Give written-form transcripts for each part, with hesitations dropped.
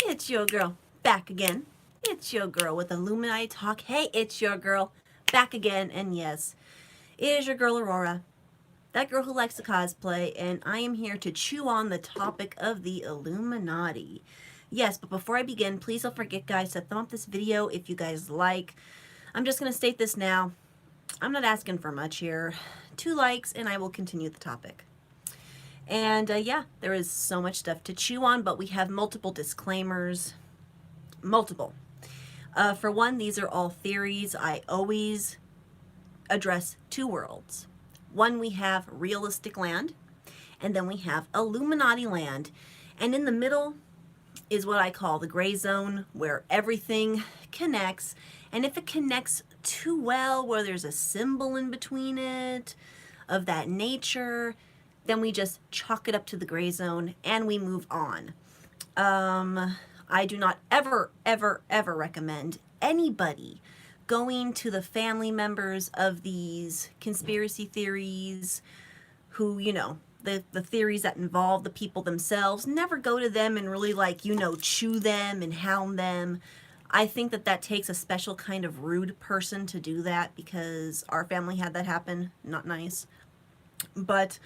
It's your girl, back again. It's your girl with Illuminati Talk. Hey, it's your girl, back again. And yes, it is your girl Aurora, that girl who likes to cosplay, and I am here to chew on the topic of the Illuminati. Yes, but before I begin, please don't forget, guys, to thumb up this video if you guys like. I'm just going to state this now. I'm not asking for much here. 2 likes, and I will continue the topic. And yeah, there is so much stuff to chew on, but we have multiple disclaimers. Multiple. For one, these are all theories. I always address 2 worlds. One, we have realistic land, and then we have Illuminati land. And in the middle is what I call the gray zone, where everything connects. And if it connects too well, where there's a symbol in between it of that nature, then we just chalk it up to the gray zone and we move on. I do not ever recommend anybody going to the family members of these conspiracy theories who, you know, the theories that involve the people themselves. Never go to them and really, like, you know, chew them and hound them. I think that that takes a special kind of rude person to do that, because our family had that happen. Not nice. But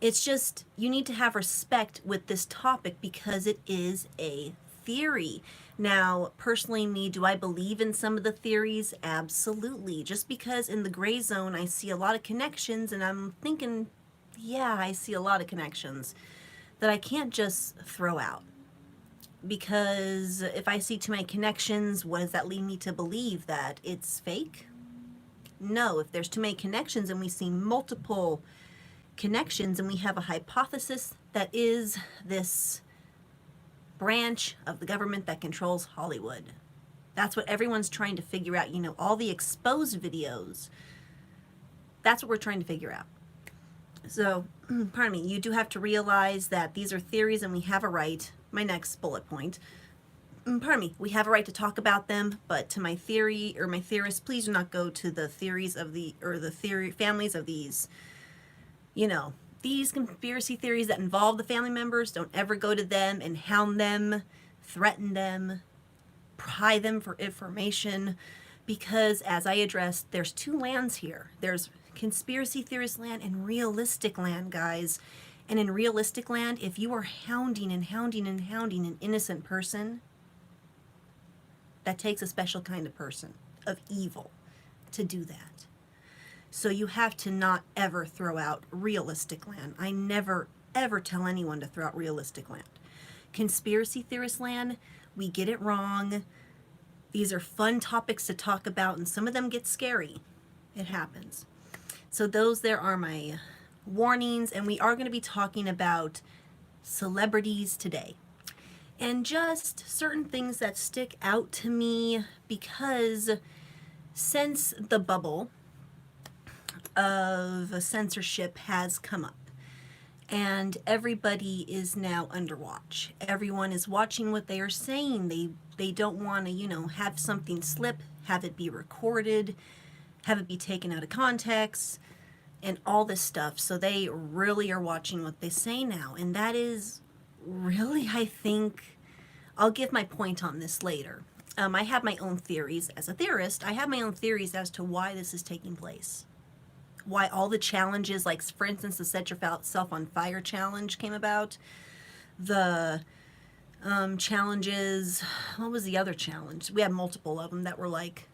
it's just, you need to have respect with this topic because it is a theory. Now, personally, me, do I believe in some of the theories? Absolutely. Just because in the gray zone I see a lot of connections, and I'm thinking, yeah, I see a lot of connections that I can't just throw out. Because if I see too many connections, what does that lead me to believe? That it's fake? No, if there's too many connections and we see multiple connections and we have a hypothesis that is this branch of the government that controls Hollywood. That's what everyone's trying to figure out. You know, all the exposed videos, that's what we're trying to figure out. So, pardon me, you do have to realize that these are theories and we have a right, my next bullet point, pardon me, we have a right to talk about them, but to my theory or my theorists, please do not go to the theories of the, or the theory families of these, you know, these conspiracy theories that involve the family members. Don't ever go to them and hound them, threaten them, pry them for information, because as I addressed, there's 2 lands here. There's conspiracy theorist land and realistic land, guys. And in realistic land, if you are hounding and hounding and hounding an innocent person, that takes a special kind of person, of evil, to do that. So you have to not ever throw out realistic land. I never, ever tell anyone to throw out realistic land. Conspiracy theorist land, we get it wrong. These are fun topics to talk about, and some of them get scary. It happens. So those there are my warnings, and we are going to be talking about celebrities today. And just certain things that stick out to me, because since the bubble of censorship has come up and everybody is now under watch. Everyone is watching what they are saying. They don't want to, you know, have something slip, have it be recorded, have it be taken out of context, and all this stuff. So they really are watching what they say now. And that is really, I think, I'll give my point on this later. I have my own theories. As a theorist, I have my own theories as to why this is taking place. Why all the challenges, like for instance the Set Yourself on Fire challenge came about. The challenges, what was the other challenge? We had multiple of them that were like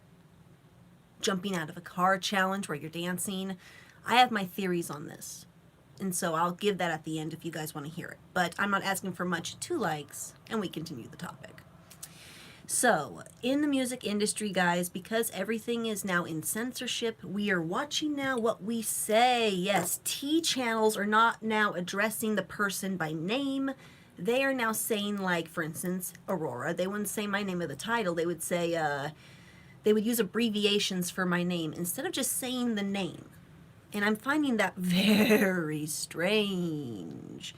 jumping out of a car challenge where you're dancing. I have my theories on this, and so I'll give that at the end if you guys want to hear it. But I'm not asking for much. 2 likes, and we continue the topic. So, in the music industry, guys, because everything is now in censorship, we are watching now what we say. Yes, T channels are not now addressing the person by name. They are now saying, like, for instance, Aurora. They wouldn't say my name of the title. They would say, they would use abbreviations for my name instead of just saying the name. And I'm finding that very strange.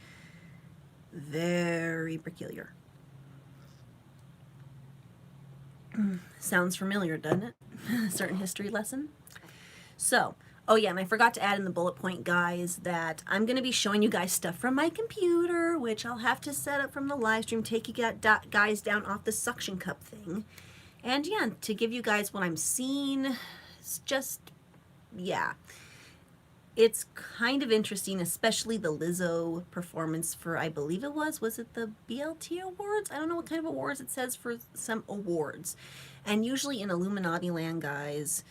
Very peculiar. Sounds familiar, doesn't it? Certain history lesson. So, Oh yeah, and I forgot to add in the bullet point, guys, that I'm going to be showing you guys stuff from my computer, which I'll have to set up from the live stream, take you guys down off the suction cup thing. And yeah, to give you guys what I'm seeing, it's just, yeah. It's kind of interesting, especially the Lizzo performance for, I believe was it the BLT Awards? I don't know what kind of awards it says for some awards. And usually in Illuminati land, guys,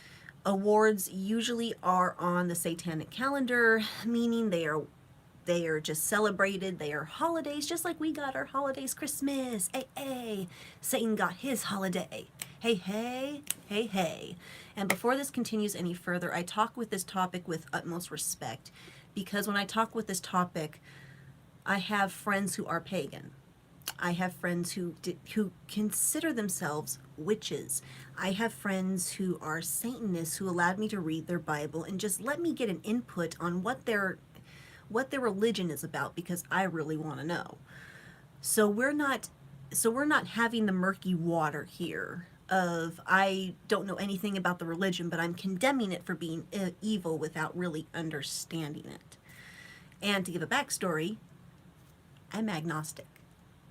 awards usually are on the satanic calendar, meaning they are just celebrated. They are holidays, just like we got our holidays, Christmas. Hey, hey. Satan got his holiday. Hey, hey, hey, hey. And before this continues any further, I talk with this topic with utmost respect, because when I talk with this topic, I have friends who are pagan. I have friends who consider themselves witches. I have friends who are Satanists who allowed me to read their Bible and just let me get an input on what their religion is about, because I really want to know. So we're not having the murky water here of I don't know anything about the religion, but I'm condemning it for being evil without really understanding it. And to give a backstory, I'm agnostic.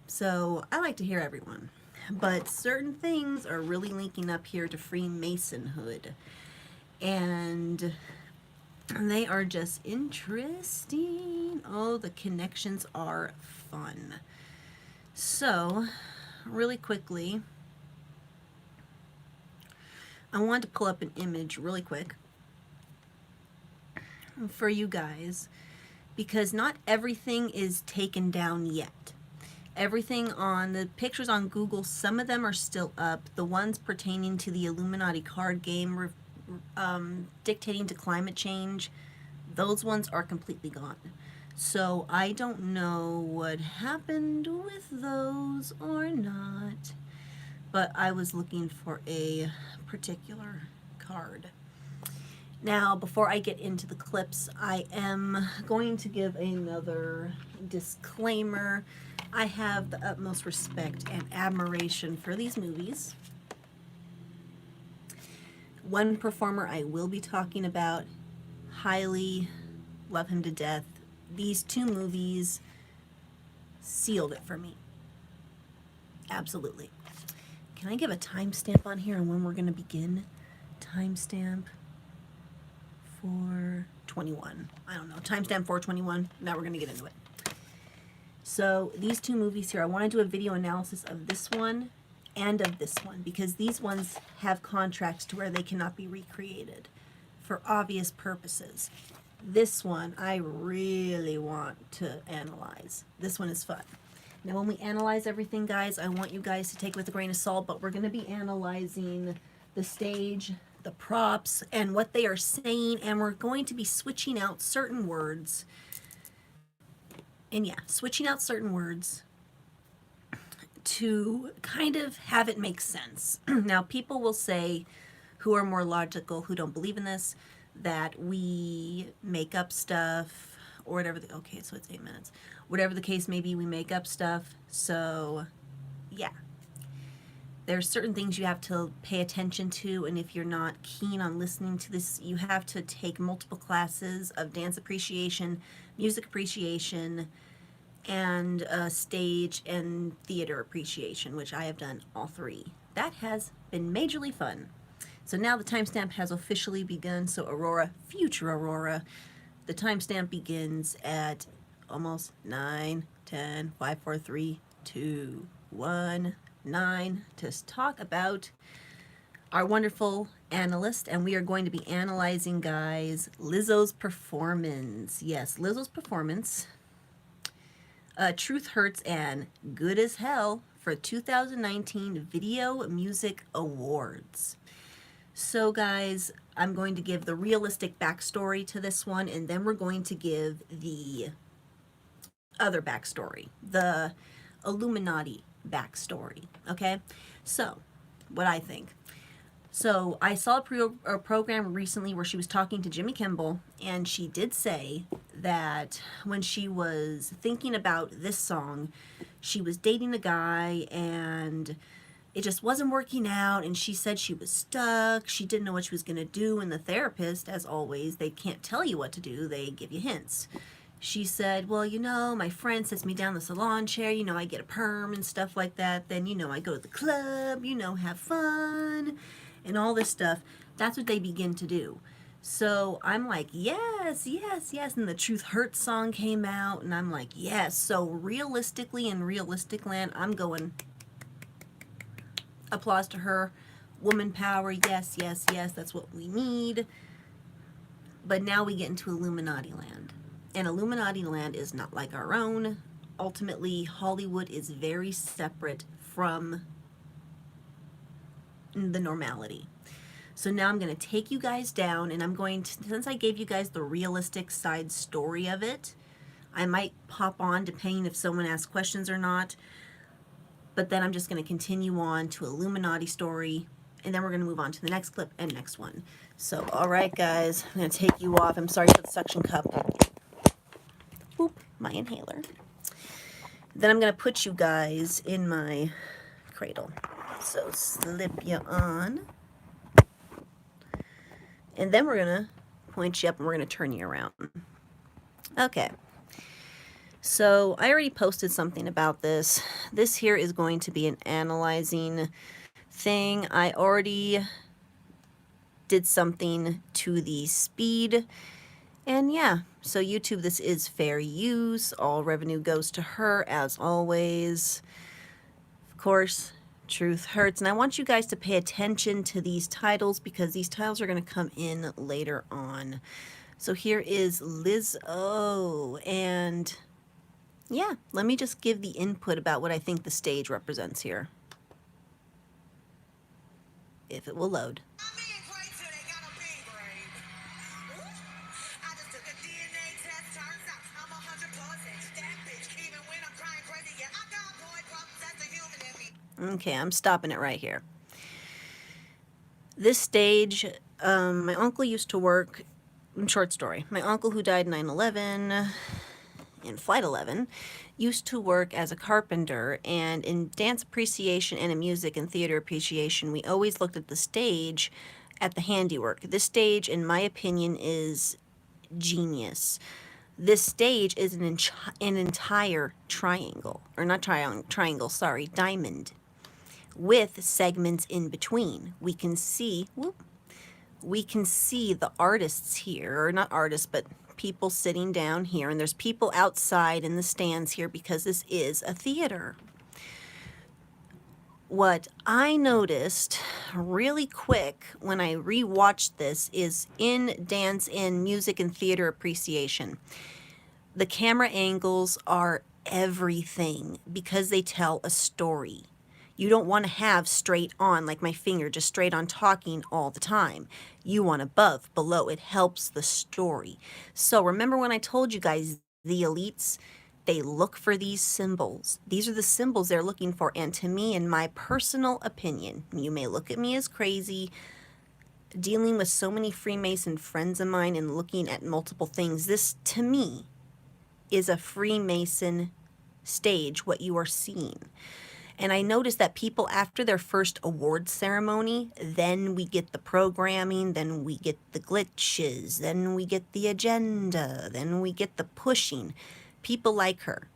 So I like to hear everyone. But certain things are really linking up here to Freemasonhood. And they are just interesting. Oh, the connections are fun. So, really quickly, I wanted to pull up an image really quick for you guys, because not everything is taken down yet. Everything on the pictures on Google, some of them are still up. The ones pertaining to the Illuminati card game, dictating to climate change, those ones are completely gone. So I don't know what happened with those or not, but I was looking for a particular card. Now, before I get into the clips, I am going to give another disclaimer. I have the utmost respect and admiration for these movies. One performer I will be talking about, highly love him to death. These two movies sealed it for me. Absolutely. Can I give a timestamp on here on when we're going to begin? Timestamp 421. I don't know. Timestamp 421. Now we're going to get into it. So these two movies here, I want to do a video analysis of this one and of this one, because these ones have contracts to where they cannot be recreated for obvious purposes. This one I really want to analyze. This one is fun. Now when we analyze everything, guys, I want you guys to take it with a grain of salt, but we're going to be analyzing the stage, the props, and what they are saying, and we're going to be switching out certain words. And yeah, switching out certain words to kind of have it make sense. Now, people will say, who are more logical, who don't believe in this, that we make up stuff, or whatever. Okay, so it's 8 minutes. Whatever the case may be, we make up stuff. So, yeah. There's certain things you have to pay attention to, and if you're not keen on listening to this, you have to take multiple classes of dance appreciation, music appreciation, and stage and theater appreciation, which I have done all three. That has been majorly fun. So now the timestamp has officially begun. So Aurora, future Aurora, the timestamp begins at almost 9, 10, 5, 4, 3, 2, 1, 9 to talk about our wonderful analyst, and we are going to be analyzing, guys, Lizzo's performance. Yes, Lizzo's performance. Truth Hurts and Good as Hell for 2019 Video Music Awards. So guys, I'm going to give the realistic backstory to this one, and then we're going to give the other backstory, the Illuminati backstory, okay? So, what I think. So, I saw a program recently where she was talking to Jimmy Kimmel, and she did say that when she was thinking about this song, she was dating a guy, and it just wasn't working out, and she said she was stuck. She didn't know what she was going to do, and the therapist, as always, they can't tell you what to do. They give you hints. She said, well, you know, my friend sits me down in the salon chair. You know, I get a perm and stuff like that. Then, you know, I go to the club, you know, have fun and all this stuff. That's what they begin to do. So I'm like, yes, yes, yes. And the Truth Hurts song came out, and I'm like, yes. So realistically, in realistic land, I'm going, applause to her. Woman power, yes, yes, yes. That's what we need. But now we get into Illuminati land. And Illuminati land is not like our own. Ultimately, Hollywood is very separate from the normality. So now I'm going to take you guys down, and I'm going to, since I gave you guys the realistic side story of it, I might pop on depending if someone asks questions or not. But then I'm just going to continue on to Illuminati story, and then we're going to move on to the next clip and next one. So, all right, guys, I'm going to take you off. I'm sorry for the suction cup. Boop, my inhaler. Then I'm going to put you guys in my cradle. So slip you on. And then we're going to point you up, and we're going to turn you around. Okay. So I already posted something about this. This here is going to be an analyzing thing. I already did something to the speed. And yeah, so YouTube, this is fair use. All revenue goes to her, as always. Of course, Truth Hurts. And I want you guys to pay attention to these titles, because these titles are going to come in later on. So here is LIZZO. And yeah, let me just give the input about what I think the stage represents here. If it will load. Okay, I'm stopping it right here. This stage, my uncle used to work, short story, my uncle who died 9/11, in Flight 11, used to work as a carpenter, and in dance appreciation and in music and theater appreciation, we always looked at the stage, at the handiwork. This stage, in my opinion, is genius. This stage is an entire triangle, or not triangle, sorry, diamond, with segments in between. We can see, we can see the artists here, or not artists, but people sitting down here, and there's people outside in the stands here because this is a theater. What I noticed really quick when I rewatched this is in dance and music and theater appreciation, the camera angles are everything because they tell a story. You don't want to have straight on, like my finger, just straight on talking all the time. You want above, below. It helps the story. So remember when I told you guys, the elites, they look for these symbols. These are the symbols they're looking for. And to me, in my personal opinion, you may look at me as crazy, dealing with so many Freemason friends of mine and looking at multiple things, this, to me, is a Freemason stage, what you are seeing. And I noticed that people, after their first awards ceremony, then we get the programming, then we get the glitches, then we get the agenda, then we get the pushing. People like her.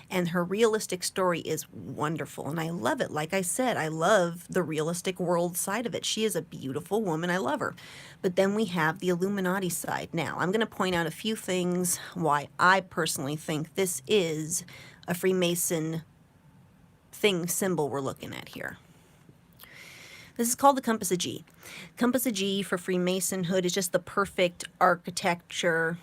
And her realistic story is wonderful, and I love it. Like I said, I love the realistic world side of it. She is a beautiful woman. I love her. But then we have the Illuminati side. Now, I'm going to point out a few things why I personally think this is a Freemason symbol we're looking at here. This is called the Compass of G. Compass of G for Freemasonhood is just the perfect architecture,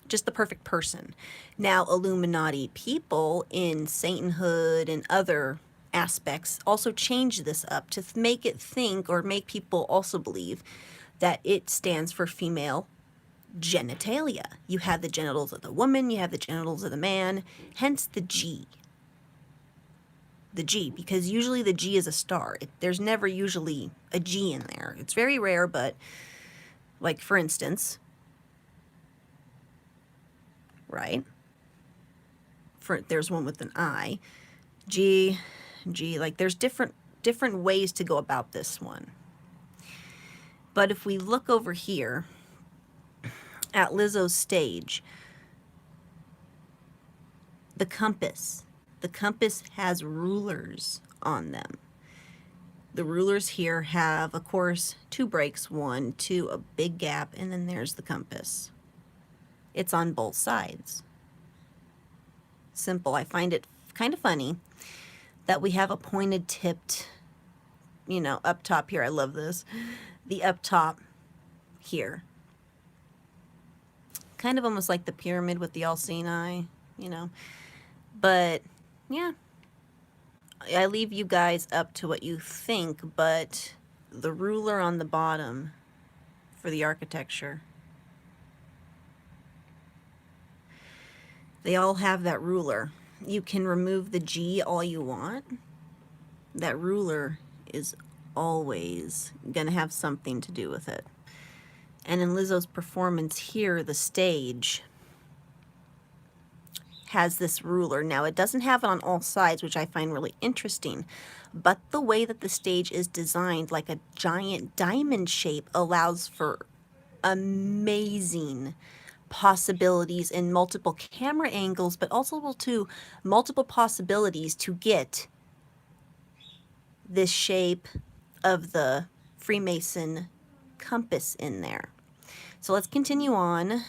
just the perfect person. Now, Illuminati people in Satanhood and other aspects also change this up to make it think, or make people also believe, that it stands for female genitalia. You have the genitals of the woman, you have the genitals of the man, hence the G. The G, because usually the G is a star. There's never usually a G in there. It's very rare, but like for instance, right? There's one with an I, G, like there's different different ways to go about this one. But if we look over here at Lizzo's stage, the compass has rulers on them. The rulers here have, of course, 2 breaks, 1, 2, a big gap, and then there's the compass. It's on both sides. Simple. I find it kind of funny that we have a pointed tipped, you know, up top here. I love this. The up top here. Kind of almost like the pyramid with the all-seeing eye, you know. But, yeah. I leave you guys up to what you think, but the ruler on the bottom for the architecture, they all have that ruler. You can remove the G all you want. That ruler is always going to have something to do with it. And in Lizzo's performance here, the stage has this ruler. Now, it doesn't have it on all sides, which I find really interesting, but the way that the stage is designed, like a giant diamond shape, allows for amazing possibilities in multiple camera angles, but also to multiple possibilities to get this shape of the Freemason compass in there. So let's continue on.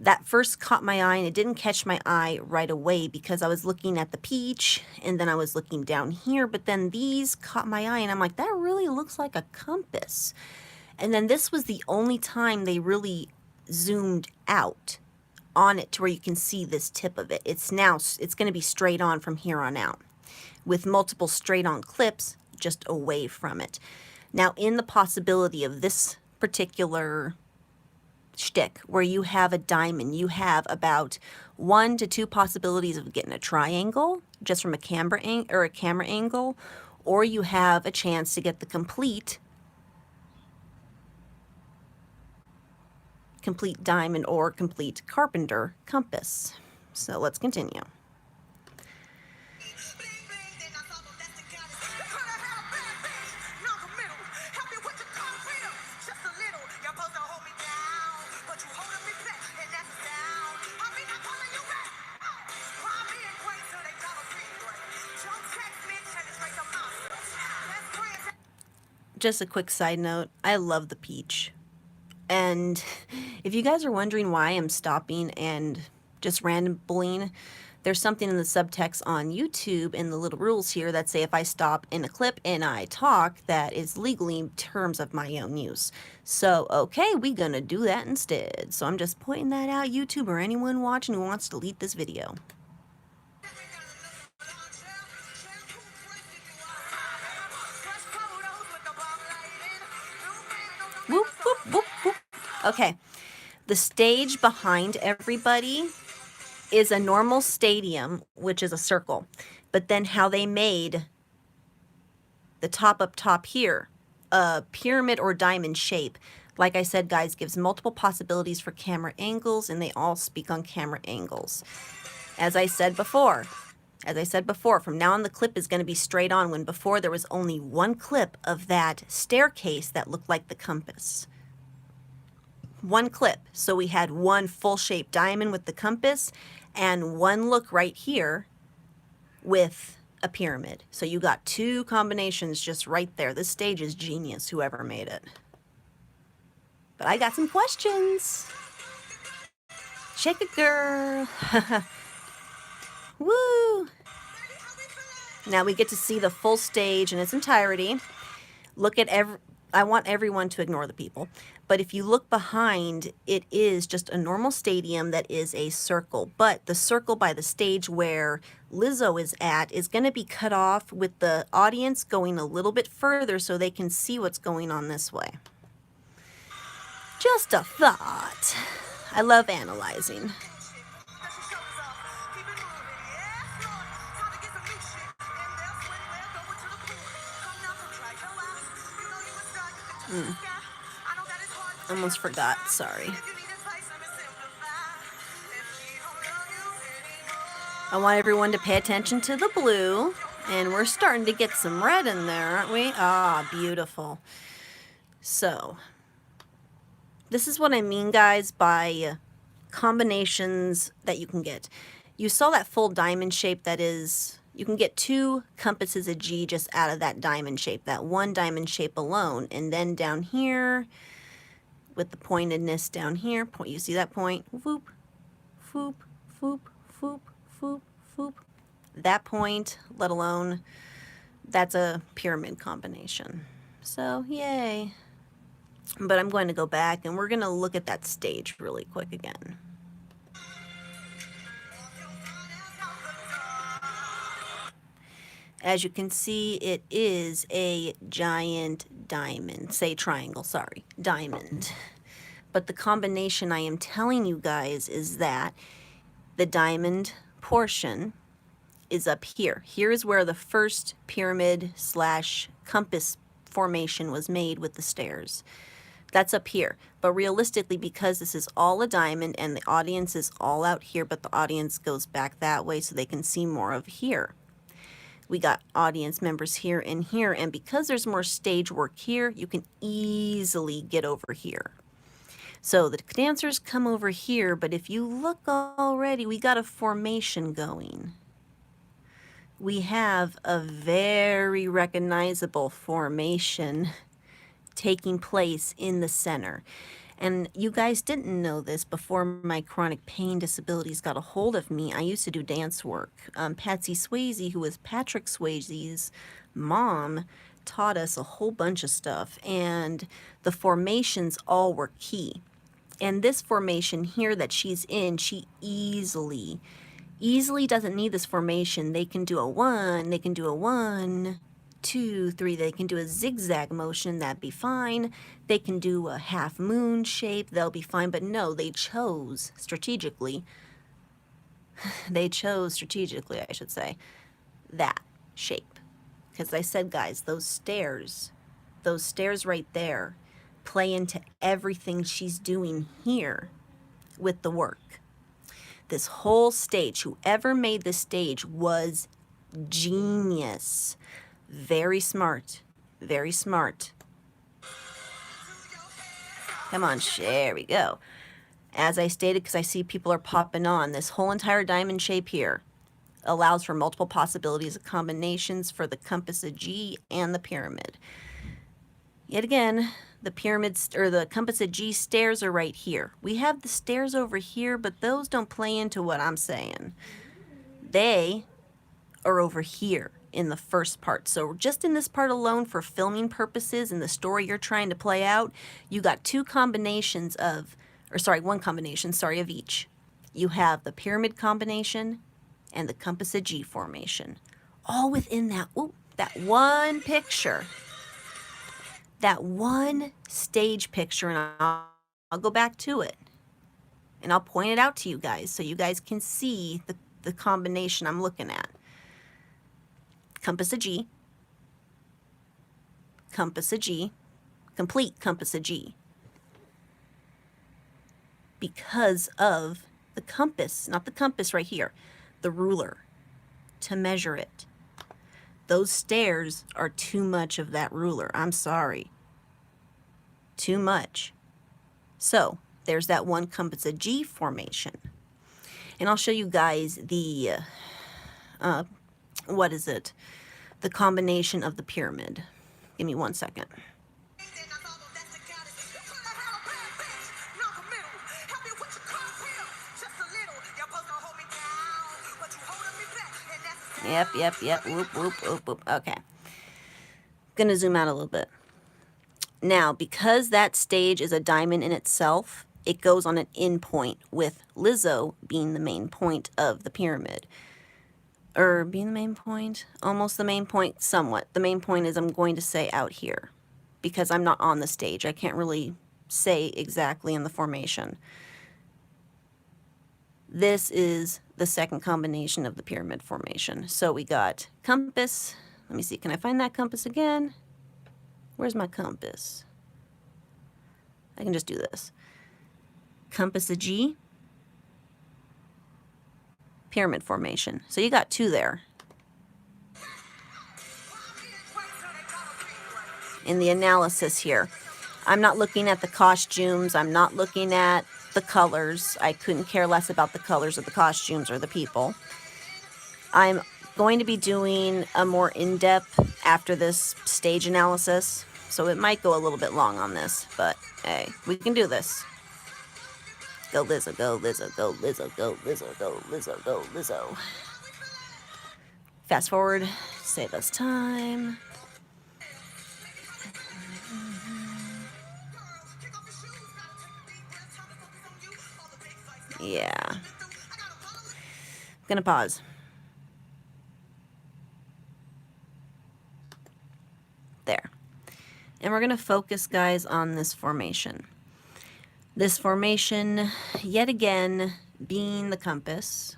That first caught my eye, and it didn't catch my eye right away because I was looking at the peach and then I was looking down here, but then these caught my eye and I'm like, that really looks like a compass. And then this was the only time they really zoomed out on it to where you can see this tip of it. It's going to be straight on from here on out with multiple straight on clips just away from it. Now, in the possibility of this particular shtick where you have a diamond, you have about 1 to 2 possibilities of getting a triangle just from a camera angle, or you have a chance to get the complete diamond or complete carpenter compass. So let's continue. Just a quick side note, I love the peach. And if you guys are wondering why I'm stopping and just rambling, there's something in the subtext on YouTube in the little rules here that say if I stop in a clip and I talk, that is legally in terms of my own use. So, okay, we're gonna do that instead. So I'm just pointing that out, YouTube, or anyone watching who wants to delete this video. Whoop, whoop, whoop, whoop. Okay, the stage behind everybody is a normal stadium, which is a circle. But then how they made the top up top here, a pyramid or diamond shape, like I said, guys, gives multiple possibilities for camera angles, and they all speak on camera angles. As I said before, from now on the clip is going to be straight on, when before there was only one clip of that staircase that looked like the compass. One clip. So we had one full-shaped diamond with the compass and one look right here with a pyramid. So you got 2 combinations just right there. This stage is genius, whoever made it. But I got some questions. Shake it, girl. Woo! Now we get to see the full stage in its entirety. Look at I want everyone to ignore the people. But if you look behind, it is just a normal stadium that is a circle. But the circle by the stage where Lizzo is at is going to be cut off with the audience going a little bit further so they can see what's going on this way. Just a thought. I love analyzing. Almost forgot, sorry. I want everyone to pay attention to the blue. And we're starting to get some red in there, aren't we? Ah, beautiful. So, this is what I mean, guys, by combinations that you can get. You saw that full diamond shape that is... You can get 2 compasses of G just out of that diamond shape, that one diamond shape alone. And then down here, with the pointedness down here, you see that point? Whoop, whoop, whoop, whoop, whoop, whoop. That point, let alone, that's a pyramid combination. So, yay. But I'm going to go back and we're going to look at that stage really quick again. As you can see, it is a giant diamond. Say triangle, sorry. Diamond. But the combination I am telling you guys is that the diamond portion is up here. Here is where the first pyramid / compass formation was made with the stairs. That's up here. But realistically, because this is all a diamond and the audience is all out here, but the audience goes back that way so they can see more of here. We got audience members here and here, and because there's more stage work here, you can easily get over here. So the dancers come over here, but if you look already, we got a formation going. We have a very recognizable formation taking place in the center. And you guys didn't know this before my chronic pain disabilities got a hold of me. I used to do dance work. Patsy Swayze, who was Patrick Swayze's mom, taught us a whole bunch of stuff. And the formations all were key. And this formation here that she's in, she easily doesn't need this formation. They can do a 1, they can do a 1, 2, 3, they can do a zigzag motion, that'd be fine. They can do a half moon shape, they'll be fine. But no, they chose strategically, I should say, that shape. Because I said, guys, those stairs right there play into everything she's doing here with the work. This whole stage, whoever made this stage was genius. Very smart. Very smart. Come on, there we go. As I stated, because I see people are popping on, this whole entire diamond shape here allows for multiple possibilities of combinations for the compass of G and the pyramid. Yet again, the pyramids or the compass of G stairs are right here. We have the stairs over here, but those don't play into what I'm saying. They are over here in the first part. So just in this part alone, for filming purposes and the story you're trying to play out, you got 2 combinations of, or sorry, 1 combination, sorry, of each. You have the pyramid combination and the compass of G formation, all within that one picture, that one stage picture. And I'll go back to it and I'll point it out to you guys so you guys can see the combination I'm looking at. Compass of G, compass of G, complete compass of G. Because of the compass, not the compass right here, the ruler to measure it. Those stairs are too much of that ruler. I'm sorry. Too much. So there's that one compass of G formation. And I'll show you guys the, what is it? The combination of the pyramid. Give me 1 second. Yep. Whoop. Okay. Gonna zoom out a little bit. Now, because that stage is a diamond in itself, it goes on an end point, with Lizzo being the main point of the pyramid. Or being the main point? Almost the main point, somewhat. The main point is I'm going to say out here, because I'm not on the stage. I can't really say exactly in the formation. This is the second combination of the pyramid formation. So we got compass. Let me see, can I find that compass again? Where's my compass? I can just do this. Compass of G, pyramid formation. So you got 2 there. in the analysis here. I'm not looking at the costumes. I'm not looking at the colors. I couldn't care less about the colors of the costumes or the people. I'm going to be doing a more in-depth after this stage analysis, so it might go a little bit long on this, but hey, we can do this. Go Lizzo, go Lizzo, go Lizzo, go Lizzo, go Lizzo, go Lizzo. Fast forward, save us time. Yeah. I'm gonna pause. There. And we're gonna focus, guys, on this formation. This formation, yet again, being the compass.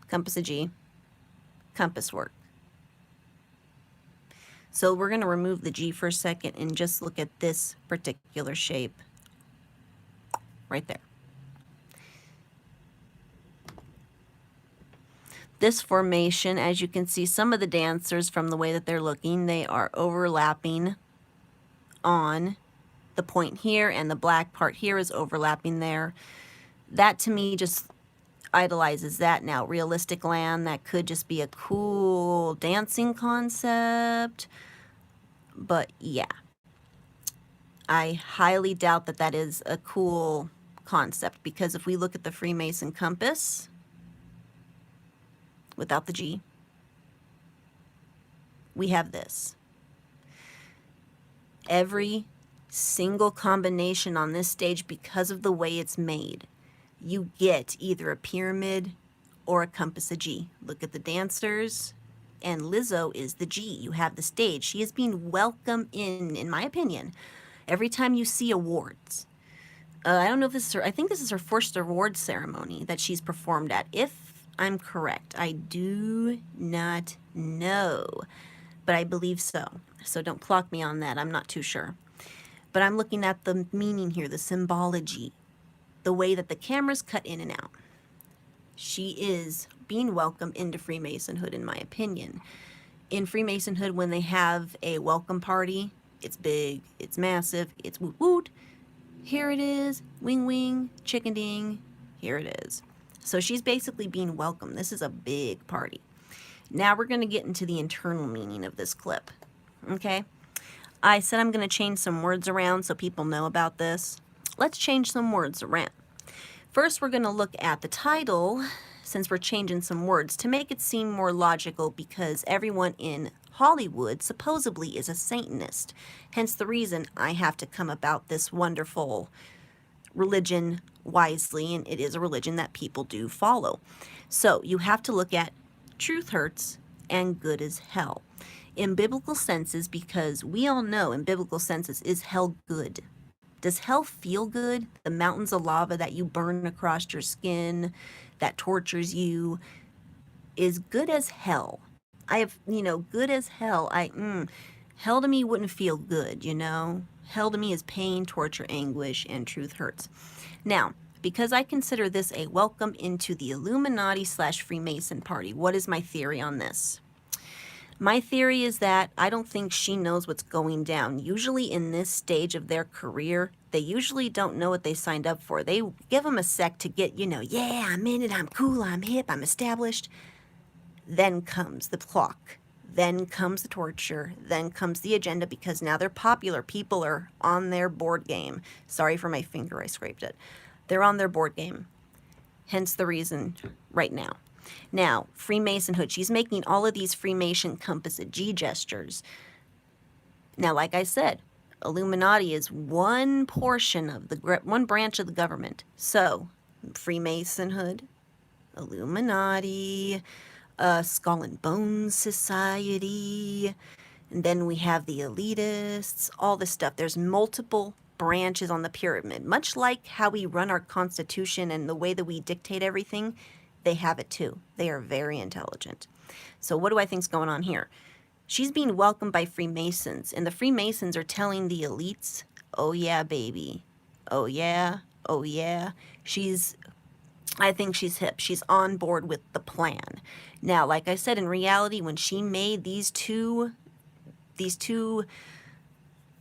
Compass of G. Compass work. So we're going to remove the G for a second and just look at this particular shape right there. This formation, as you can see, some of the dancers, from the way that they're looking, they are overlapping on the point here, and the black part here is overlapping there. That to me just idolizes that. Now, realistic land, that could just be a cool dancing concept. But yeah, I highly doubt that that is a cool concept, because if we look at the Freemason compass without the G, we have this. Every single combination on this stage, because of the way it's made, you get either a pyramid or a compass of G. Look at the dancers, and Lizzo is the G. You have the stage. She is being welcomed in my opinion, every time you see awards. I don't know if this is her, I think this is her first award ceremony that she's performed at, if I'm correct. I do not know, but I believe so. So don't clock me on that. I'm not too sure. But I'm looking at the meaning here, the symbology, the way that the camera's cut in and out. She is being welcomed into Freemasonhood, in my opinion. In Freemasonhood, when they have a welcome party, it's big, it's massive, it's woot woot. Here it is, wing wing, chicken ding, here it is. So she's basically being welcomed. This is a big party. Now we're going to get into the internal meaning of this clip. Okay? I said I'm going to change some words around so people know about this. Let's change some words around. First, we're going to look at the title, since we're changing some words, to make it seem more logical, because everyone in Hollywood supposedly is a Satanist. Hence the reason I have to come about this wonderful religion wisely, and it is a religion that people do follow. So you have to look at truth hurts and good as hell. In biblical senses, because we all know in biblical senses, is hell good? Does hell feel good? The mountains of lava that you burn across your skin, that tortures you, is good as hell. I have, good as hell. Hell to me wouldn't feel good, Hell to me is pain, torture, anguish, and truth hurts. Now, because I consider this a welcome into the Illuminati / Freemason party, what is my theory on this? My theory is that I don't think she knows what's going down. Usually in this stage of their career, they usually don't know what they signed up for. They give them a sec to get, yeah, I'm in it, I'm cool, I'm hip, I'm established. Then comes the clock. Then comes the torture. Then comes the agenda, because now they're popular. People are on their board game. Sorry for my finger, I scraped it. They're on their board game. Hence the reason right now. Now, Freemasonhood, she's making all of these Freemason compass G gestures. Now, like I said, Illuminati is one portion of one branch of the government. So, Freemasonhood, Illuminati, Skull and Bones Society, and then we have the elitists, all this stuff. There's multiple branches on the pyramid. Much like how we run our Constitution and the way that we dictate everything, they have it too. They are very intelligent. So what do I think's going on here? She's being welcomed by Freemasons, and the Freemasons are telling the elites, oh yeah, baby. Oh yeah, oh yeah. I think she's hip. She's on board with the plan. Now, like I said, in reality, when she made these two these two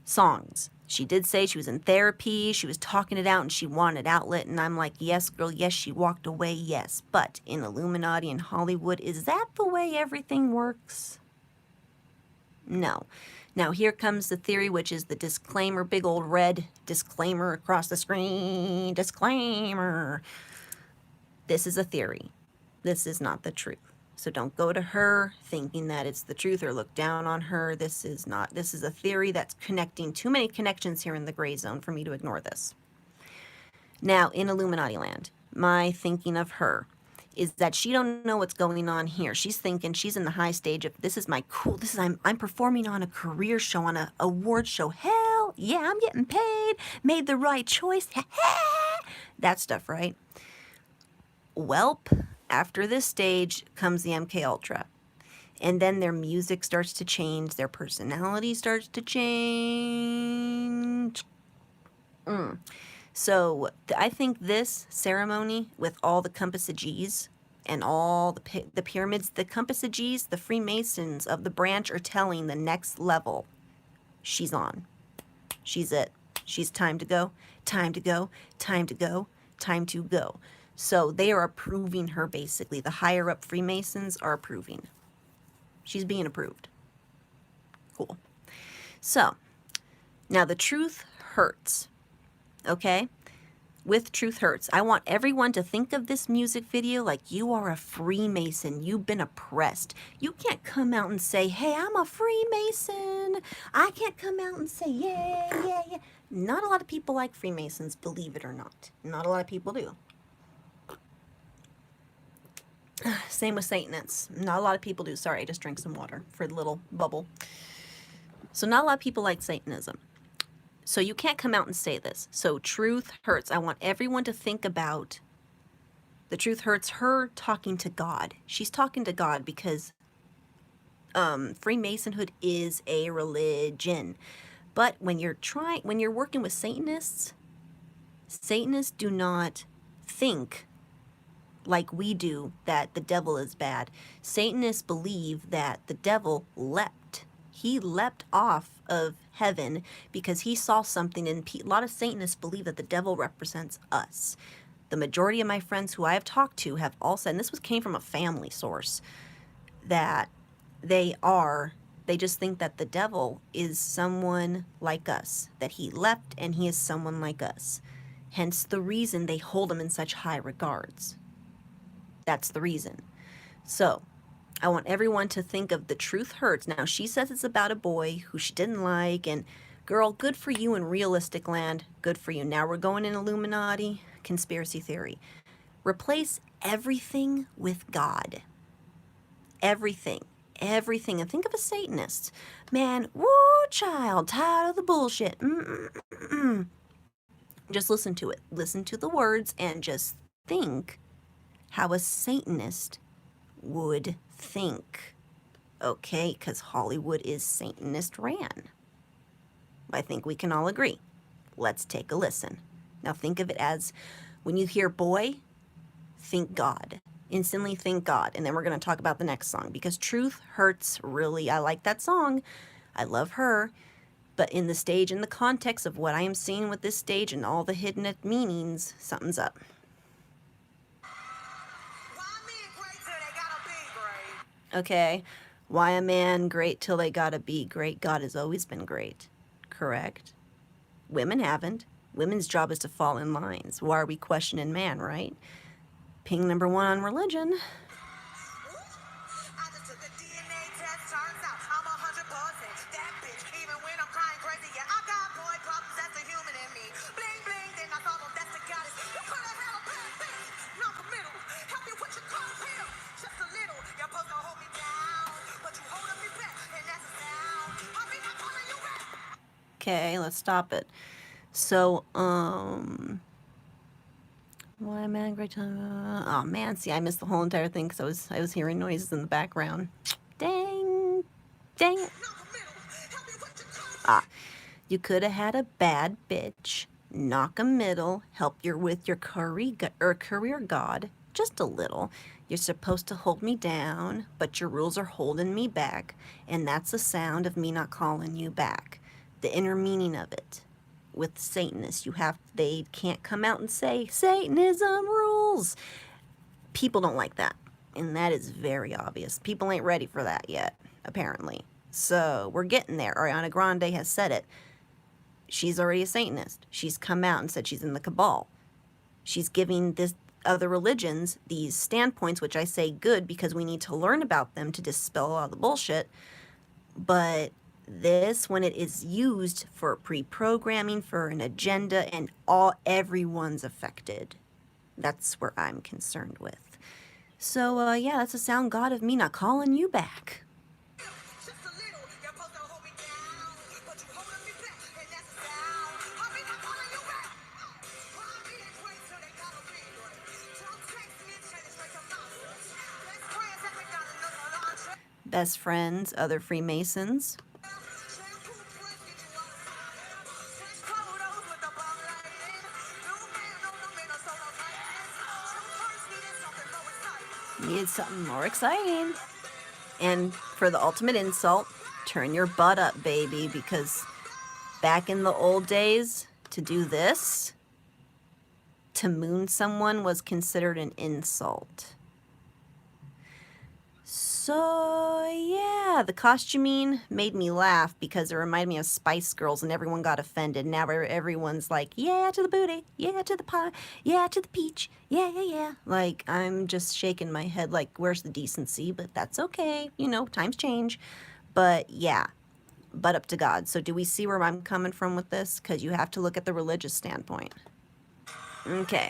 songs. She did say she was in therapy, she was talking it out, and she wanted outlet, and I'm like, yes, girl, yes, she walked away, yes. But in Illuminati and Hollywood, is that the way everything works? No. Now here comes the theory, which is the disclaimer, big old red disclaimer across the screen. Disclaimer. This is a theory. This is not the truth. So don't go to her thinking that it's the truth or look down on her. This is not. This is a theory that's connecting too many connections here in the gray zone for me to ignore this. Now, in Illuminati land, my thinking of her is that she don't know what's going on here. She's thinking she's in the high stage of, this is my cool, this is, I'm performing on a career show, on a award show. Hell yeah, I'm getting paid, made the right choice. That stuff, right? Welp, after this stage comes the MK Ultra. And then their music starts to change, their personality starts to change. So I think this ceremony with all the compass of G's and all the pyramids, the compass of G's, the Freemasons of the branch are telling the next level she's on. She's it. She's time to go, time to go, time to go, time to go. So they are approving her basically. The higher up Freemasons are approving. She's being approved. Cool. So now the truth hurts. Okay? With Truth Hurts, I want everyone to think of this music video like you are a Freemason. You've been oppressed. You can't come out and say, hey, I'm a Freemason. I can't come out and say, yeah, yeah, yeah. Not a lot of people like Freemasons, believe it or not. Not a lot of people do. Same with Satanists. Not a lot of people do. Sorry, I just drank some water for a little bubble. So not a lot of people like Satanism. So you can't come out and say this. So Truth Hurts. I want everyone to think about the Truth Hurts, her talking to God. She's talking to God because Freemasonhood is a religion. But when you're working with Satanists do not think like we do that the devil is bad. Satanists believe that the devil leapt. He leapt off of heaven because he saw something, and a lot of Satanists believe that the devil represents us. The majority of my friends who I have talked to have all said, and this came from a family source, that they just think that the devil is someone like us, that he leapt and he is someone like us. Hence the reason they hold him in such high regards. That's the reason. So I want everyone to think of the Truth Hurts. Now, she says it's about a boy who she didn't like, and girl, good for you in realistic land. Good for you. Now we're going in Illuminati, conspiracy theory. Replace everything with God. Everything. Everything. And think of a Satanist. Man, woo, child, tired of the bullshit. Just listen to it. Listen to the words and just think how a Satanist would think. Okay, because Hollywood is Satanist ran. I think we can all agree. Let's take a listen. Now think of it as, when you hear boy, think God. Instantly think God. And then we're going to talk about the next song, because Truth Hurts really, I like that song. I love her. But in the stage, in the context of what I am seeing with this stage and all the hidden meanings, something's up. Okay, why a man great till they gotta be great? God has always been great, correct? Women haven't. Women's job is to fall in lines. Why are we questioning man, right? Ping number 1 on religion. I just took a DNA test, turns out I'm 100% that bitch. Even when I'm crying crazy, yeah, I got boy problems, that's the human in me. Bling, bling, then I saw them, that's the goddess. You could have had a bad thing, not the middle. Help me with your cold pill, just a little. You're supposed to hold me down, but you holding me back, and that's a sound. I'll be not calling you back. Okay, let's stop it. So, why am I great time? Oh man, see, I missed the whole entire thing because I was hearing noises in the background. Dang it. Ah, you could have had a bad bitch, knock a middle, help you with your career god, just a little. You're supposed to hold me down, but your rules are holding me back, and that's the sound of me not calling you back. The inner meaning of it. With Satanists, they can't come out and say Satanism rules. People don't like that, and that is very obvious. People ain't ready for that yet, apparently. So we're getting there. Ariana Grande has said it. She's already a Satanist. She's come out and said she's in the cabal. She's giving this other religions these standpoints, which I say good because we need to learn about them to dispel all the bullshit. But this, when it is used for pre-programming, for an agenda, and everyone's affected, that's where I'm concerned with. So, yeah, that's a sound God of me not calling you back. Just a little, you're supposed to hold me down, but you holding me back, and that's the sound. I mean, I'm calling you back. Why being great till they gotta be great? Don't text me and send it straight to my face. Best friends at McDonald's, no lunch. Best friends, other Freemasons. Shampoo, fresh, get you out of sight. Fresh photos with the bomb lighting. New man on the Minnesota Vikings. Some first needed something more exciting. Needed something more exciting. And for the ultimate insult, turn your butt up, baby, because back in the old days, to do this, to moon someone was considered an insult. So, yeah, the costuming made me laugh because it reminded me of Spice Girls and everyone got offended. Now everyone's like, yeah to the booty, yeah to the pie, yeah to the peach, yeah, yeah, yeah. Like, I'm just shaking my head like, where's the decency? But that's okay. You know, times change. But, yeah, butt up to God. So do we see where I'm coming from with this? Because you have to look at the religious standpoint. Okay.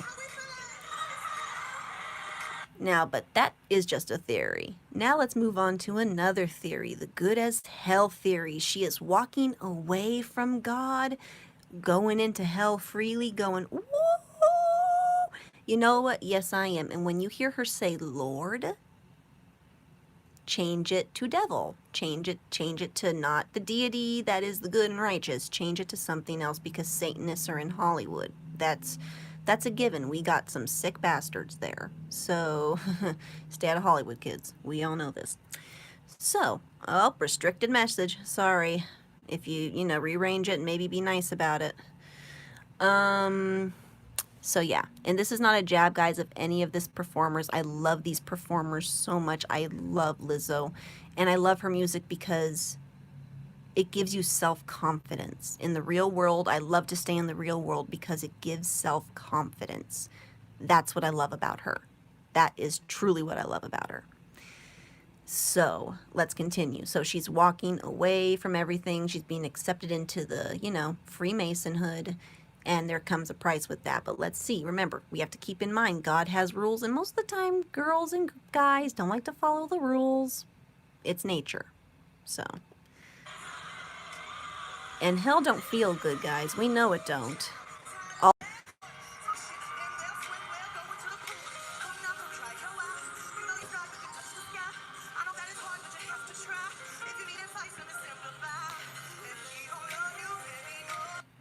Now, but that is just a theory. Now let's move on to another theory, the good as hell theory. She is walking away from God, going into hell freely, going, woo! You know what? Yes, I am. And when you hear her say Lord, change it to devil. Change it to not the deity that is the good and righteous. Change it to something else because Satanists are in Hollywood. That's a given. We got some sick bastards there. So, stay out of Hollywood, kids. We all know this. So, restricted message. Sorry. If you rearrange it and maybe be nice about it. So yeah, and this is not a jab, guys, of any of these performers. I love these performers so much. I love Lizzo, and I love her music because it gives you self-confidence. In the real world, I love to stay in the real world because it gives self-confidence. That's what I love about her. That is truly what I love about her. So, let's continue. So she's walking away from everything. She's being accepted into the, Freemasonhood. And there comes a price with that. But let's see. Remember, we have to keep in mind, God has rules. And most of the time, girls and guys don't like to follow the rules. It's nature. So. And hell don't feel good, guys. We know it don't.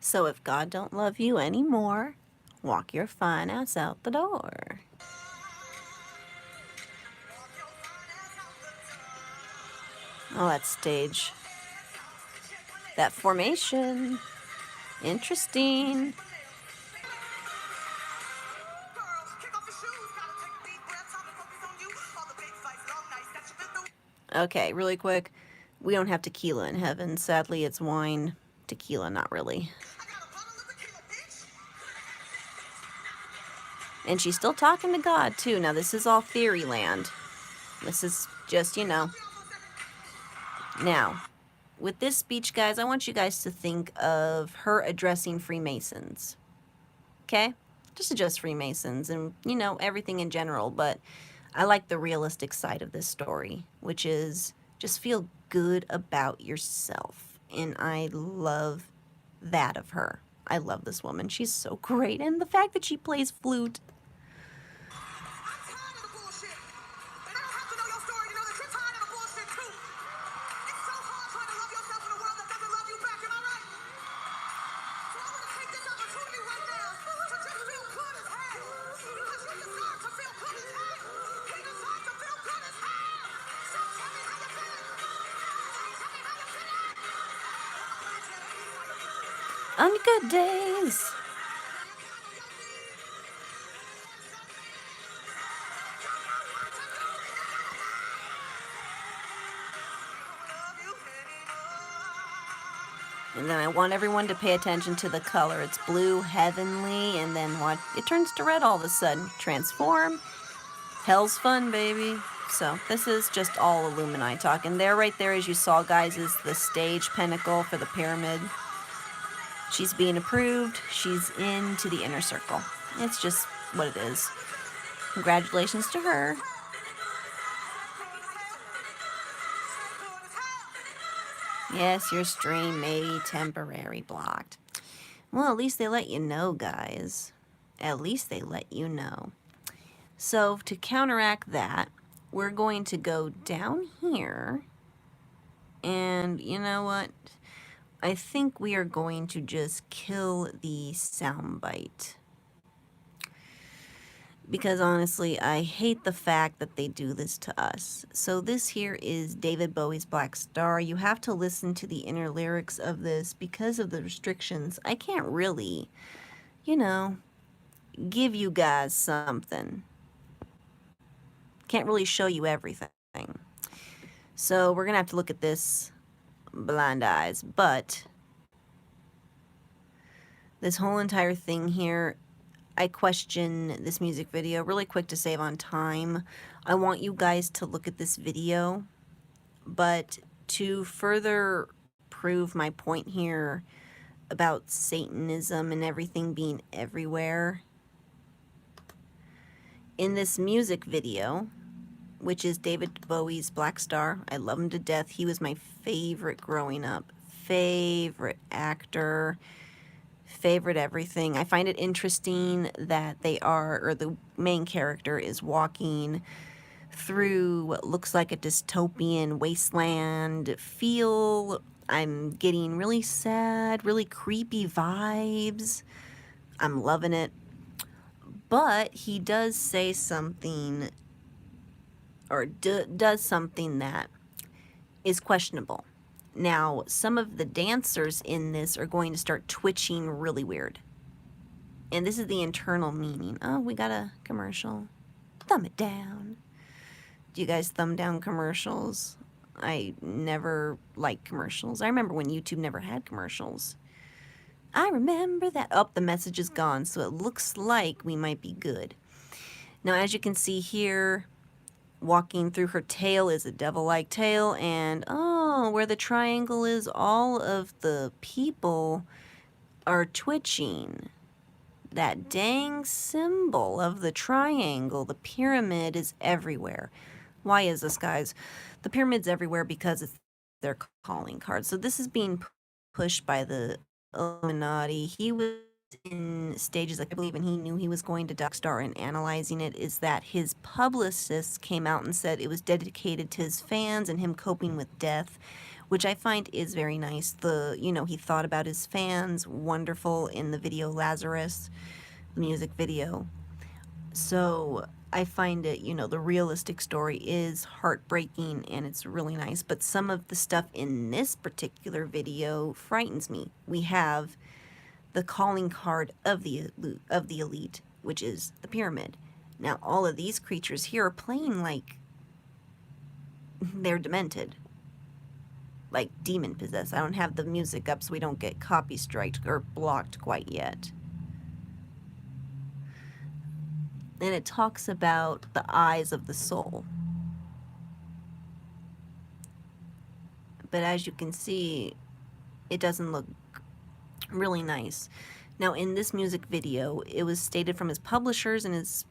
So if God don't love you anymore, walk your fine ass out the door. Oh, that stage. That formation. Interesting. Okay, really quick. We don't have tequila in heaven. Sadly, it's wine. Tequila, not really. And she's still talking to God, too. Now, this is all theory land. This is just, Now, with this speech, guys, I want you guys to think of her addressing Freemasons. Okay? Just address Freemasons and, everything in general. But I like the realistic side of this story, which is just feel good about yourself. And I love that of her. I love this woman. She's so great. And the fact that she plays flute. On your good days. And then I want everyone to pay attention to the color. It's blue, heavenly, and then what? It turns to red all of a sudden. Transform. Hell's fun, baby. So this is just all Illuminati talk. And there, right there, as you saw, guys, is the stage pinnacle for the pyramid. She's being approved. She's into the inner circle. It's just what it is. Congratulations to her. Yes, your stream may be temporary blocked. Well, at least they let you know, guys. At least they let you know. So to counteract that, we're going to go down here. And you know what? I think we are going to just kill the soundbite. Because honestly, I hate the fact that they do this to us. So this here is David Bowie's Black Star. You have to listen to the inner lyrics of this because of the restrictions. I can't really, you know, give you guys something. Can't really show you everything. So we're going to have to look at this blind eyes. But this whole entire thing here, I question this music video. Really quick to save on time. I want you guys to look at this video, but to further prove my point here about Satanism and everything being everywhere, in this music video, which is David Bowie's Black Star, I love him to death. He was my favorite growing up, favorite actor, favorite everything. I find it interesting that they are, or the main character is walking through what looks like a dystopian wasteland feel. I'm getting really sad, really creepy vibes. I'm loving it. But he does say something, or does something that is questionable. Now, some of the dancers in this are going to start twitching really weird. And this is the internal meaning. Oh, we got a commercial. Thumb it down. Do you guys thumb down commercials? I never liked commercials. I remember when YouTube never had commercials. I remember that. Oh, the message is gone, so it looks like we might be good. Now, as you can see here, walking through her tail is a devil-like tail, and oh, where the triangle is, all of the people are twitching. That dang symbol of the triangle, the pyramid, is everywhere. Why is this, guys? The pyramid's everywhere because it's their calling card. So this is being pushed by the Illuminati. He was in stages, I believe, and he knew he was going to Darkstar, and analyzing it is that his publicist came out and said it was dedicated to his fans and him coping with death, which I find is very nice. He thought about his fans, wonderful in the video Lazarus, the music video. So I find it, the realistic story is heartbreaking and it's really nice, but some of the stuff in this particular video frightens me. We have the calling card of the elite, which is the pyramid. Now, all of these creatures here are playing like they're demented, like demon possessed. I don't have the music up so we don't get copy striked or blocked quite yet. And it talks about the eyes of the soul. But as you can see, it doesn't look really nice. Now, in this music video, it was stated from his publishers and his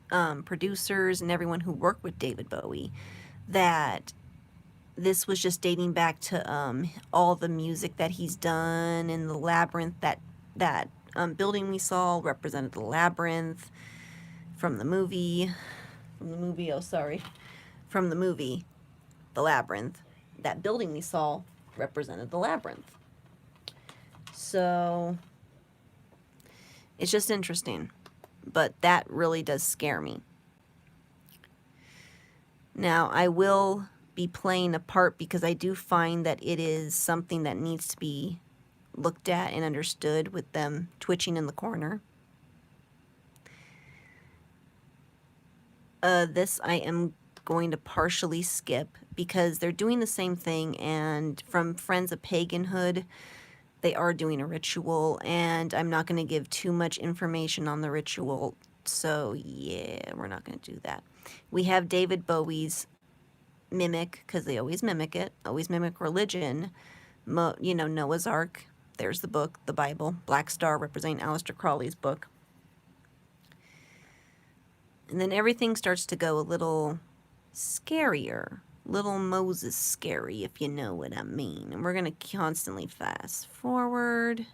producers and everyone who worked with David Bowie that this was just dating back to all the music that he's done in the labyrinth. That building we saw represented the labyrinth from the movie. The labyrinth. That building we saw represented the labyrinth. So it's just interesting, but that really does scare me. Now, I will be playing a part because I do find that it is something that needs to be looked at and understood with them twitching in the corner. This I am going to partially skip because they're doing the same thing, and from Friends of Paganhood, they are doing a ritual, and I'm not going to give too much information on the ritual, so yeah, we're not going to do that. We have David Bowie's mimic, because they always mimic it, always mimic religion. Noah's Ark, there's the book, the Bible, Black Star representing Aleister Crowley's book. And then everything starts to go a little scarier, little Moses scary, if you know what I mean. And we're going to constantly fast forward.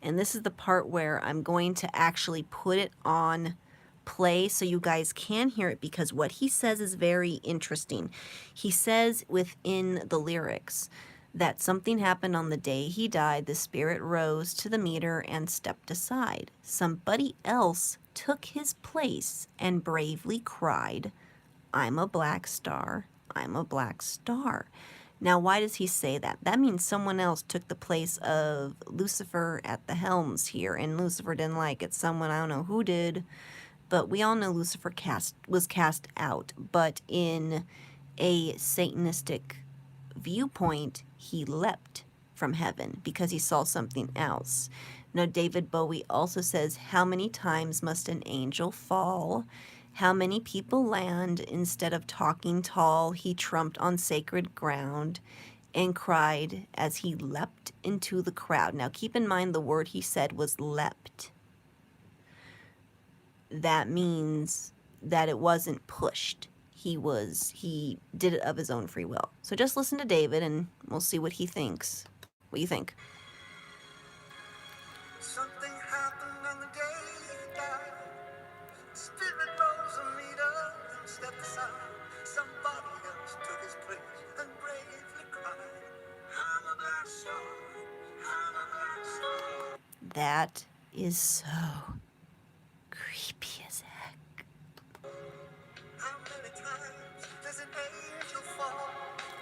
And this is the part where I'm going to actually put it on play so you guys can hear it, because what he says is very interesting. He says within the lyrics that something happened on the day he died. The spirit rose to the meter and stepped aside. Somebody else took his place and bravely cried, "I'm a black star, I'm a black star." Now, why does he say that? That means someone else took the place of Lucifer at the helms here, and Lucifer didn't like it. Someone, I don't know who did, but we all know Lucifer was cast out. But in a Satanistic viewpoint, he leapt from heaven because he saw something else. Now, David Bowie also says, "How many times must an angel fall? How many people land? Instead of talking tall, he trumped on sacred ground and cried as he leapt into the crowd." Now, keep in mind the word he said was leapt. That means that it wasn't pushed. He did it of his own free will. So just listen to David and we'll see what he thinks. What do you think? Something happened on the day he died. Spirit rose a meter and stepped aside. Somebody else took his place and bravely cried, "I'm a black star, I'm a black star." That is so creepy as heck. How many times does an angel fall?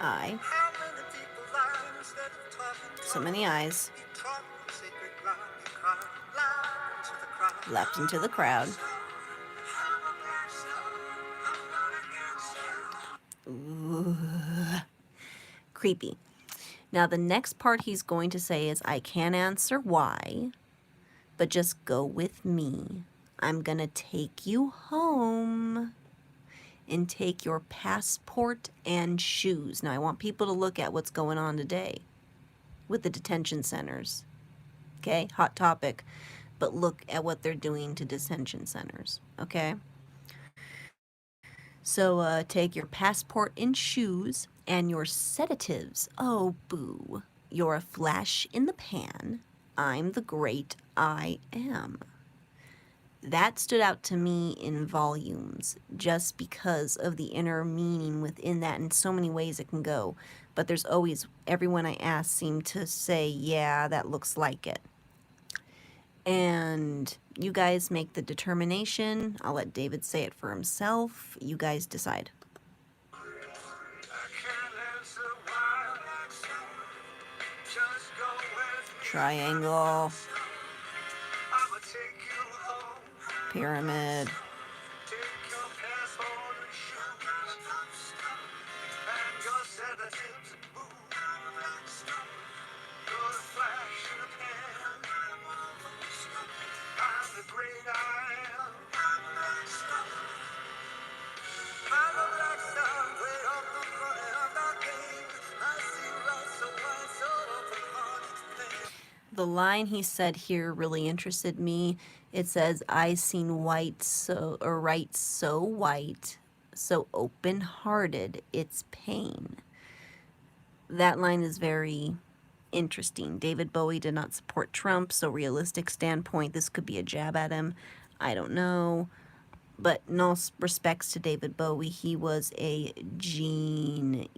I. How many people lie instead of talking? So many eyes. He trod on sacred ground, he cried loud to the crowd. Leapt into the crowd. I'm a black star, I'm not a gangster. Ooh. Creepy. Now the next part he's going to say is, "I can't answer why, but just go with me. I'm gonna take you home and take your passport and shoes." Now I want people to look at what's going on today with the detention centers. Okay, hot topic, but look at what they're doing to detention centers, okay? So take your passport and shoes and your sedatives. Oh, boo. You're a flash in the pan. I'm the great I am. That stood out to me in volumes just because of the inner meaning within that. In so many ways it can go. But there's always, everyone I ask seemed to say, yeah, that looks like it. And you guys make the determination. I'll let David say it for himself. You guys decide. I can't answer why, just go with me. Triangle, I'ma take you home, pyramid, take your passport and shoes, and your sedatives and booze. You're the flash in the pan, I'm the great I am. I'm a black star, way up the front of that game. I see right so wide, so open hearted pain. the line he said here really interested me. It says, "I seen white or right so white, so open-hearted, it's pain." That line is very interesting. David Bowie did not support Trump, so realistic standpoint, this could be a jab at him. I don't know. But in all respects to David Bowie, he was a genius.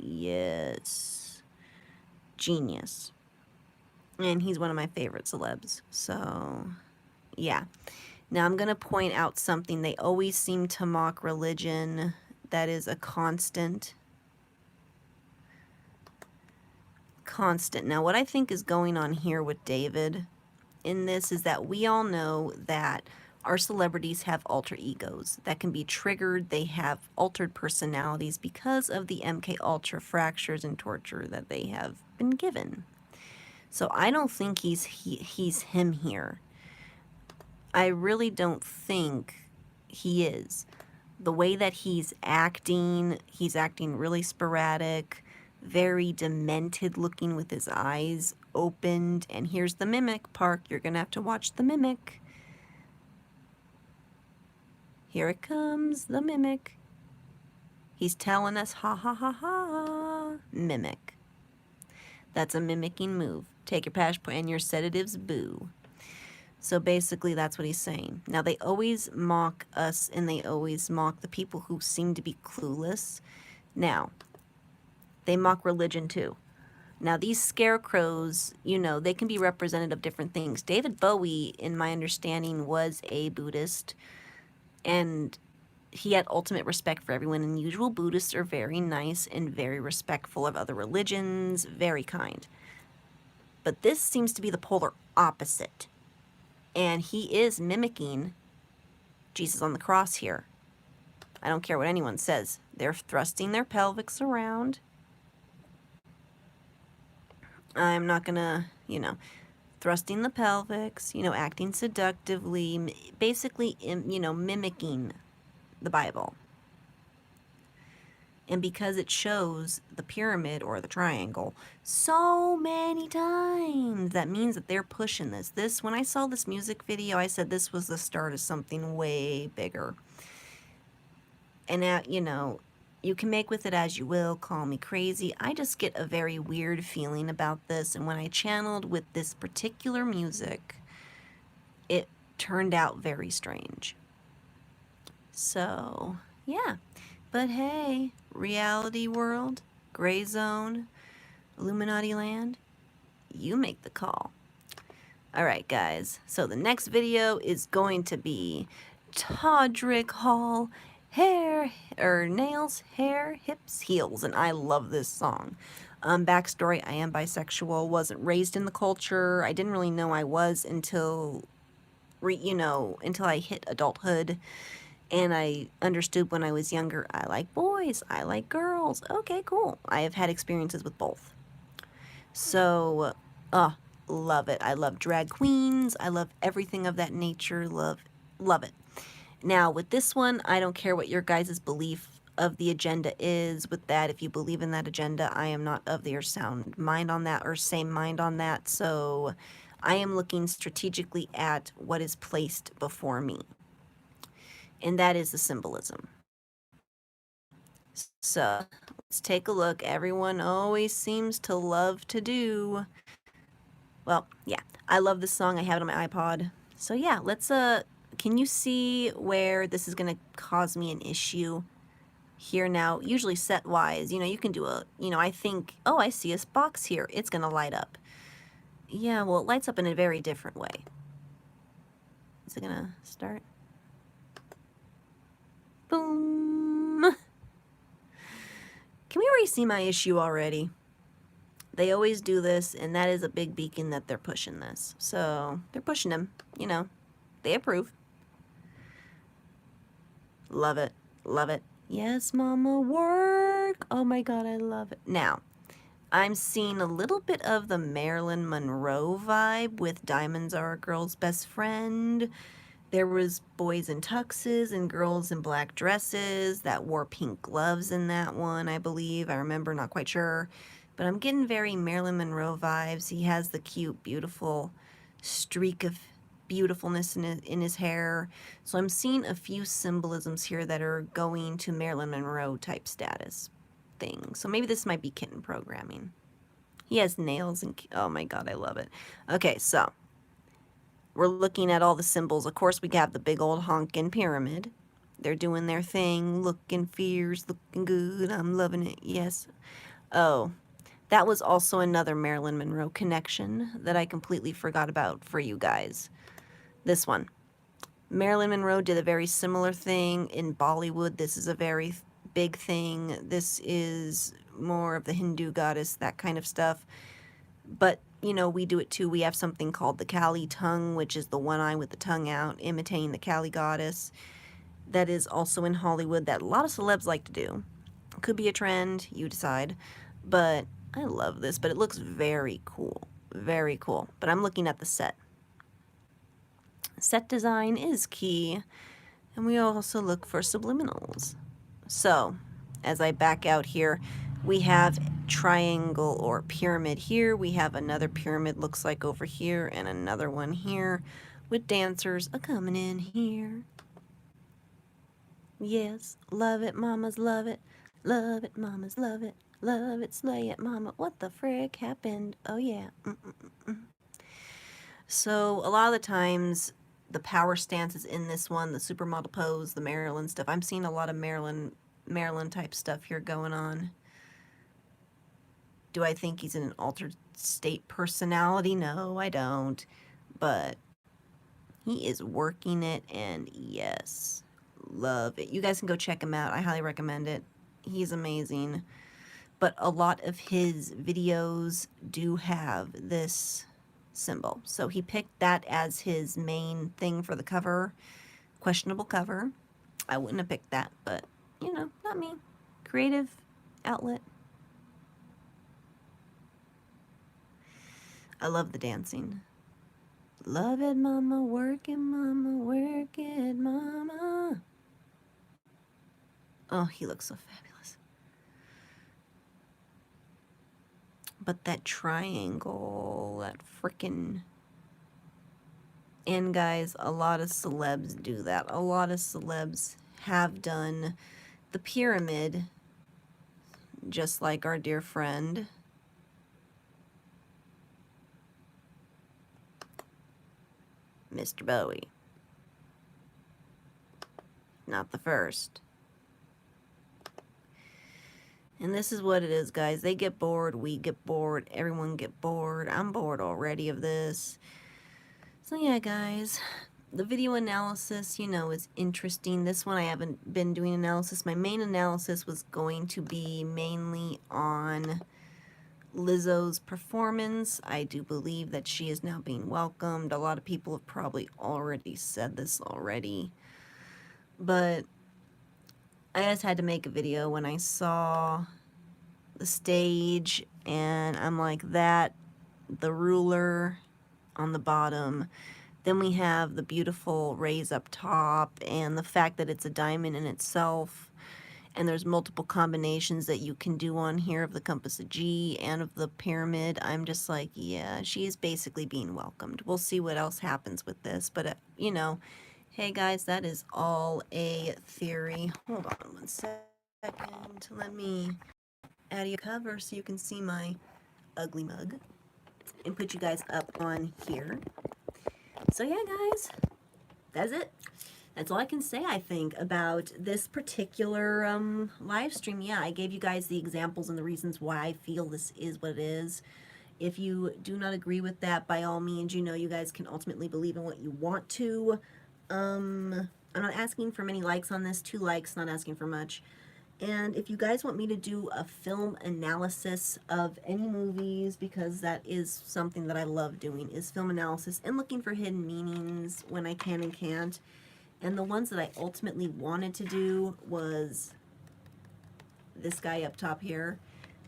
Genius. And he's one of my favorite celebs. So, yeah. Now I'm going to point out something. They always seem to mock religion. That is a constant constant. Now, what I think is going on here with David in this is that we all know that our celebrities have alter egos that can be triggered. They have altered personalities because of the MK Ultra fractures and torture that they have been given. So I don't think he's him here. I really don't think he is. The way that he's acting really sporadic, very demented looking with his eyes opened. And here's the mimic, Park. You're going to have to watch the mimic. Here it comes, the mimic. He's telling us, ha ha ha ha, mimic. That's a mimicking move. Take your passport and your sedatives, boo. So basically that's what he's saying. Now they always mock us and they always mock the people who seem to be clueless. Now, they mock religion too. Now these scarecrows, you know, they can be representative of different things. David Bowie, in my understanding, was a Buddhist, and he had ultimate respect for everyone. And usual Buddhists are very nice and very respectful of other religions, very kind. But this seems to be the polar opposite. And he is mimicking Jesus on the cross here. I don't care what anyone says. They're thrusting their pelvics around. I'm not gonna, you know, thrusting the pelvics, you know, acting seductively, basically, you know, mimicking the Bible. And because it shows the pyramid or the triangle so many times, that means that they're pushing this. When I saw this music video, I said this was the start of something way bigger. And you know, you can make with it as you will, call me crazy. I just get a very weird feeling about this. And when I channeled with this particular music, it turned out very strange. So, yeah. But hey, reality world, gray zone, Illuminati land, you make the call. Alright guys, so the next video is going to be Todrick Hall, nails, hair, hips, heels, and I love this song. Backstory, I am bisexual, wasn't raised in the culture. I didn't really know I was until, until I hit adulthood. And I understood when I was younger, I like boys, I like girls. Okay, cool. I have had experiences with both. So, love it. I love drag queens. I love everything of that nature. Love it. Now, with this one, I don't care what your guys' belief of the agenda is with that. If you believe in that agenda, I am not of their sound mind on that or same mind on that. So, I am looking strategically at what is placed before me. And that is the symbolism. So, let's take a look. Everyone always seems to love to do. Well, yeah, I love this song. I have it on my iPod. So yeah, let's, can you see where this is going to cause me an issue here now? Usually set-wise, you know, you can do a, you know, I think, oh, I see a box here. It's going to light up. Yeah, well, it lights up in a very different way. Is it going to start? Boom. Can we already see my issue already? They always do this, and that is a big beacon that they're pushing this. So, they're pushing him, you know. They approve. Love it. Love it. Yes, mama, work. Oh my god, I love it. Now, I'm seeing a little bit of the Marilyn Monroe vibe with Diamonds Are a Girl's Best Friend. There was boys in tuxes and girls in black dresses that wore pink gloves in that one, I believe. I remember, not quite sure. But I'm getting very Marilyn Monroe vibes. He has the cute, beautiful streak of beautifulness in his hair. So I'm seeing a few symbolisms here that are going to Marilyn Monroe type status thing. So maybe this might be kitten programming. He has nails and... oh my god, I love it. Okay, so... we're looking at all the symbols. Of course, we have the big old honkin' pyramid. They're doing their thing, looking fierce, looking good. I'm loving it, yes. Oh, that was also another Marilyn Monroe connection that I completely forgot about for you guys. This one. Marilyn Monroe did a very similar thing in Bollywood. This is a very big thing. This is more of the Hindu goddess, that kind of stuff. But, you know, we do it too. We have something called the Kali tongue, which is the one eye with the tongue out, imitating the Kali goddess. That is also in Hollywood that a lot of celebs like to do. Could be a trend, you decide. But I love this, but it looks very cool. Very cool. But I'm looking at the set. Set design is key. And we also look for subliminals. So, as I back out here, we have triangle or pyramid here. We have another pyramid looks like over here and another one here with dancers a-coming in here. Yes, love it, mamas, love it. Love it, mamas, love it. Love it, slay it, mama. What the frick happened? Oh, yeah. So, a lot of the times, the power stances in this one, the supermodel pose, the Marilyn stuff. I'm seeing a lot of Marilyn type stuff here going on. Do I think he's in an altered state personality? No, I don't. But he is working it, and yes, love it. You guys can go check him out. I highly recommend it. He's amazing. But a lot of his videos do have this symbol. So he picked that as his main thing for the cover. Questionable cover. I wouldn't have picked that, but, you know, not me. Creative outlet. I love the dancing. Love it, mama, work it, mama. Oh, he looks so fabulous. But that triangle, that frickin'... And guys, a lot of celebs do that. A lot of celebs have done the pyramid, just like our dear friend Mr. Bowie. Not the first. And this is what it is, guys. They get bored, we get bored, everyone get bored. I'm bored already of this. So yeah, guys, the video analysis, you know, is interesting. This one I haven't been doing analysis. My main analysis was going to be mainly on Lizzo's performance. I do believe that she is now being welcomed. A lot of people have probably already said this already. But I just had to make a video when I saw the stage, and I'm like, that, the ruler on the bottom. Then we have the beautiful rays up top, and the fact that it's a diamond in itself. And there's multiple combinations that you can do on here of the compass of G and of the pyramid. I'm just like, yeah, she is basically being welcomed. We'll see what else happens with this. But, you know, hey guys, that is all a theory. Hold on 1 second. Let me add a cover so you can see my ugly mug. And put you guys up on here. So yeah, guys, that's it. That's all I can say, I think, about this particular live stream. Yeah, I gave you guys the examples and the reasons why I feel this is what it is. If you do not agree with that, by all means, you know, you guys can ultimately believe in what you want to. I'm not asking for many likes on this. 2 likes, not asking for much. And if you guys want me to do a film analysis of any movies, because that is something that I love doing, is film analysis and looking for hidden meanings when I can and can't. And the ones that I ultimately wanted to do was this guy up top here,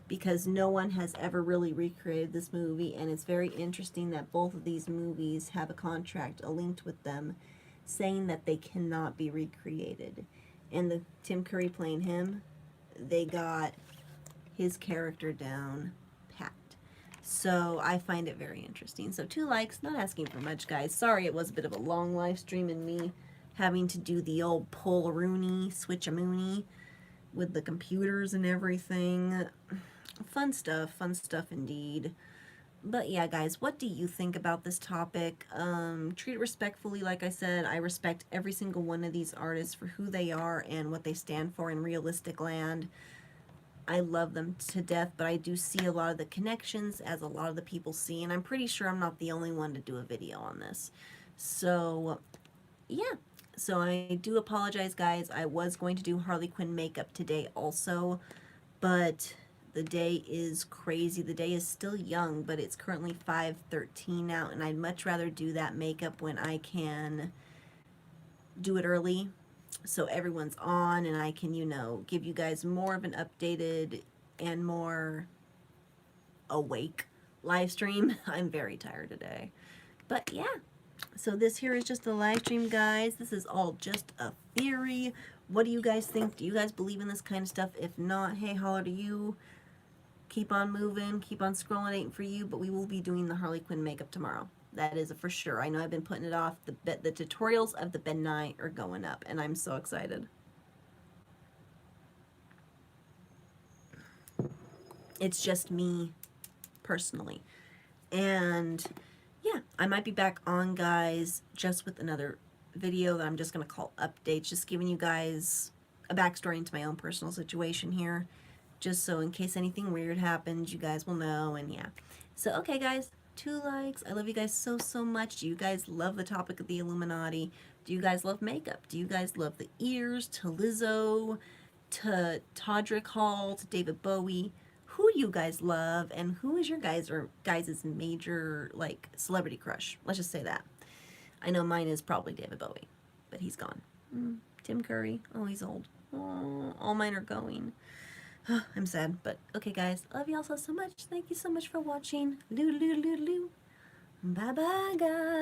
because no one has ever really recreated this movie, and it's very interesting that both of these movies have a contract linked with them saying that they cannot be recreated. And the Tim Curry playing him, they got his character down packed. So I find it very interesting. So 2 likes, not asking for much, guys. Sorry it was a bit of a long live stream and me having to do the old pull-a-rooney, switch-a-mooney with the computers and everything. Fun stuff indeed. But yeah, guys, what do you think about this topic? Treat it respectfully. Like I said, I respect every single one of these artists for who they are and what they stand for in realistic land. I love them to death, but I do see a lot of the connections as a lot of the people see, and I'm pretty sure I'm not the only one to do a video on this. So, yeah. So I do apologize, guys. I was going to do Harley Quinn makeup today also, but The day is crazy. The day is still young, but it's currently 5:13 now, and I'd much rather do that makeup when I can do it early so everyone's on and I can, you know, give you guys more of an updated and more awake live stream. I'm very tired today. But yeah, so this here is just a live stream, guys. This is all just a theory. What do you guys think? Do you guys believe in this kind of stuff? If not, hey, holler to you. Keep on moving, keep on scrolling, ain't for you, but we will be doing the Harley Quinn makeup tomorrow. That is a for sure. I know I've been putting it off. The tutorials of the midnight are going up, and I'm so excited. It's just me, personally. And yeah, I might be back on, guys, just with another video that I'm just going to call updates, just giving you guys a backstory into my own personal situation here, just so in case anything weird happens, you guys will know. And yeah, so okay, guys, 2 likes. I love you guys so, so much. Do you guys love the topic of the Illuminati? Do you guys love makeup? Do you guys love the ears, to Lizzo, to Todrick Hall, to David Bowie? Who do you guys love, and who is your guys' major, like, celebrity crush? Let's just say that. I know mine is probably David Bowie, but he's gone. Tim Curry. Oh, he's old. Oh, all mine are going. I'm sad, but okay, guys. Love y'all so, so much. Thank you so much for watching. Bye-bye, guys.